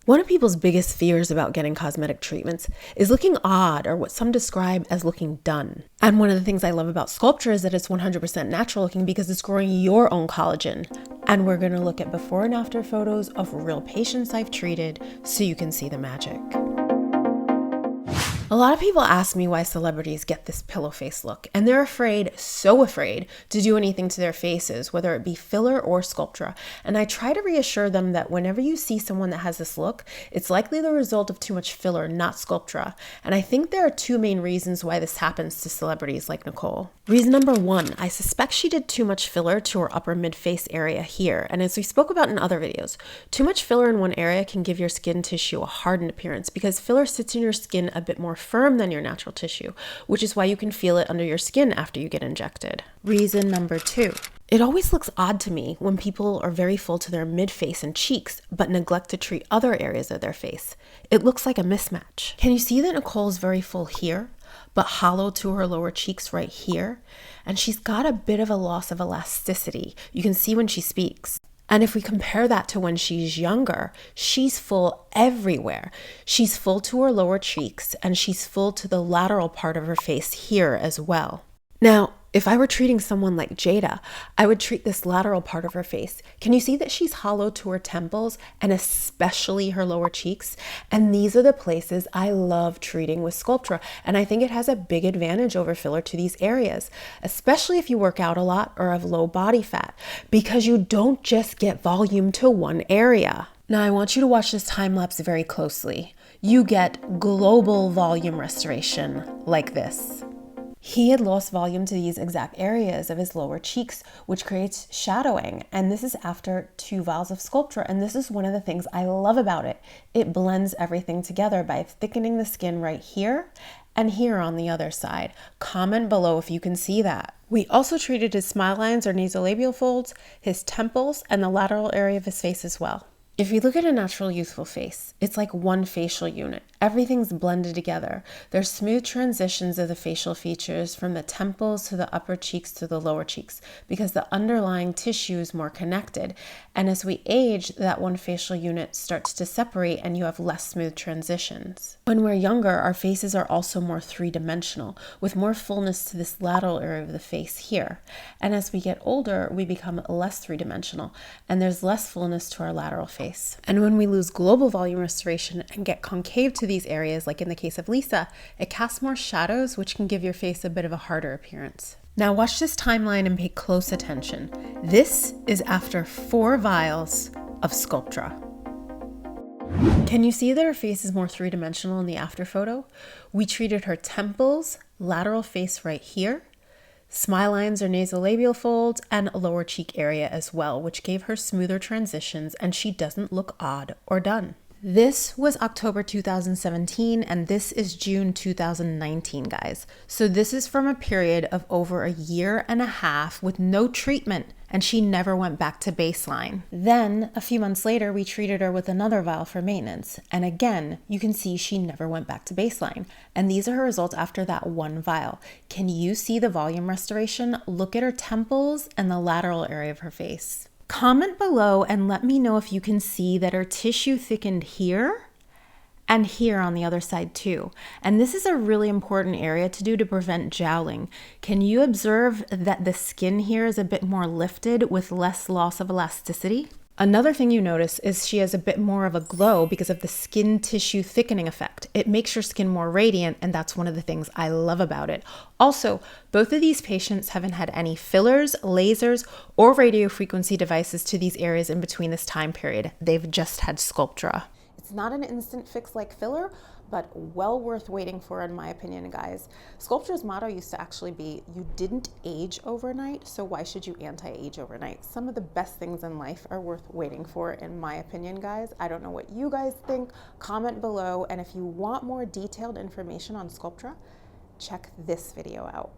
One of people's biggest fears about getting cosmetic treatments is looking odd, or what some describe as looking done. And one of the things I love about Sculptra is that it's 100% natural looking because it's growing your own collagen. And we're going to look at before and after photos of real patients I've treated so you can see the magic. A lot of people ask me why celebrities get this pillow face look, and they're afraid, so afraid, to do anything to their faces, whether it be filler or Sculptra. And I try to reassure them that whenever you see someone that has this look, it's likely the result of too much filler, not Sculptra. And I think there are two main reasons why this happens to celebrities like Nicole. Reason number one, I suspect she did too much filler to her upper mid-face area here. And as we spoke about in other videos, too much filler in one area can give your skin tissue a hardened appearance because filler sits in your skin a bit more firm than your natural tissue, which is why you can feel it under your skin after you get injected. Reason number two. It always looks odd to me when people are very full to their mid-face and cheeks, but neglect to treat other areas of their face. It looks like a mismatch. Can you see that Nicole's very full here, but hollow to her lower cheeks right here? And she's got a bit of a loss of elasticity. You can see when she speaks. And if we compare that to when she's younger, she's full everywhere. She's full to her lower cheeks, and she's full to the lateral part of her face here as well. Now, if I were treating someone like Jada, I would treat this lateral part of her face. Can you see that she's hollow to her temples and especially her lower cheeks? And these are the places I love treating with Sculptra. And I think it has a big advantage over filler to these areas, especially if you work out a lot or have low body fat, because you don't just get volume to one area. Now, I want you to watch this time lapse very closely. You get global volume restoration like this. He had lost volume to these exact areas of his lower cheeks, which creates shadowing. And this is after 2 vials of Sculptra. And this is one of the things I love about it. It blends everything together by thickening the skin right here and here on the other side. Comment below if you can see that. We also treated his smile lines or nasolabial folds, his temples, and the lateral area of his face as well. If you look at a natural youthful face, it's like one facial unit. Everything's blended together. There's smooth transitions of the facial features from the temples to the upper cheeks to the lower cheeks because the underlying tissue is more connected. And as we age, that one facial unit starts to separate and you have less smooth transitions. When we're younger, our faces are also more three-dimensional with more fullness to this lateral area of the face here. And as we get older, we become less three-dimensional and there's less fullness to our lateral face. And when we lose global volume restoration and get concave to these areas, like in the case of Lisa, it casts more shadows, which can give your face a bit of a harder appearance. Now watch this timeline and pay close attention. This is after 4 vials of Sculptra. Can you see that her face is more three-dimensional in the after photo? We treated her temples, lateral face right here, smile lines or nasolabial folds, and a lower cheek area as well, which gave her smoother transitions and she doesn't look odd or done. This was October 2017 and this is June 2019, guys. So this is from a period of over a year and a half with no treatment and she never went back to baseline. Then a few months later, we treated her with another vial for maintenance. And again, you can see she never went back to baseline. And these are her results after that 1 vial. Can you see the volume restoration? Look at her temples and the lateral area of her face. Comment below and let me know if you can see that her tissue thickened here and here on the other side too. And this is a really important area to do to prevent jowling. Can you observe that the skin here is a bit more lifted with less loss of elasticity? Another thing you notice is she has a bit more of a glow because of the skin tissue thickening effect. It makes your skin more radiant, and that's one of the things I love about it. Also, both of these patients haven't had any fillers, lasers, or radiofrequency devices to these areas in between this time period. They've just had Sculptra. It's not an instant fix like filler, but well worth waiting for in my opinion, guys. Sculptra's motto used to actually be, you didn't age overnight, so why should you anti-age overnight? Some of the best things in life are worth waiting for in my opinion, guys. I don't know what you guys think. Comment below, and if you want more detailed information on Sculptra, check this video out.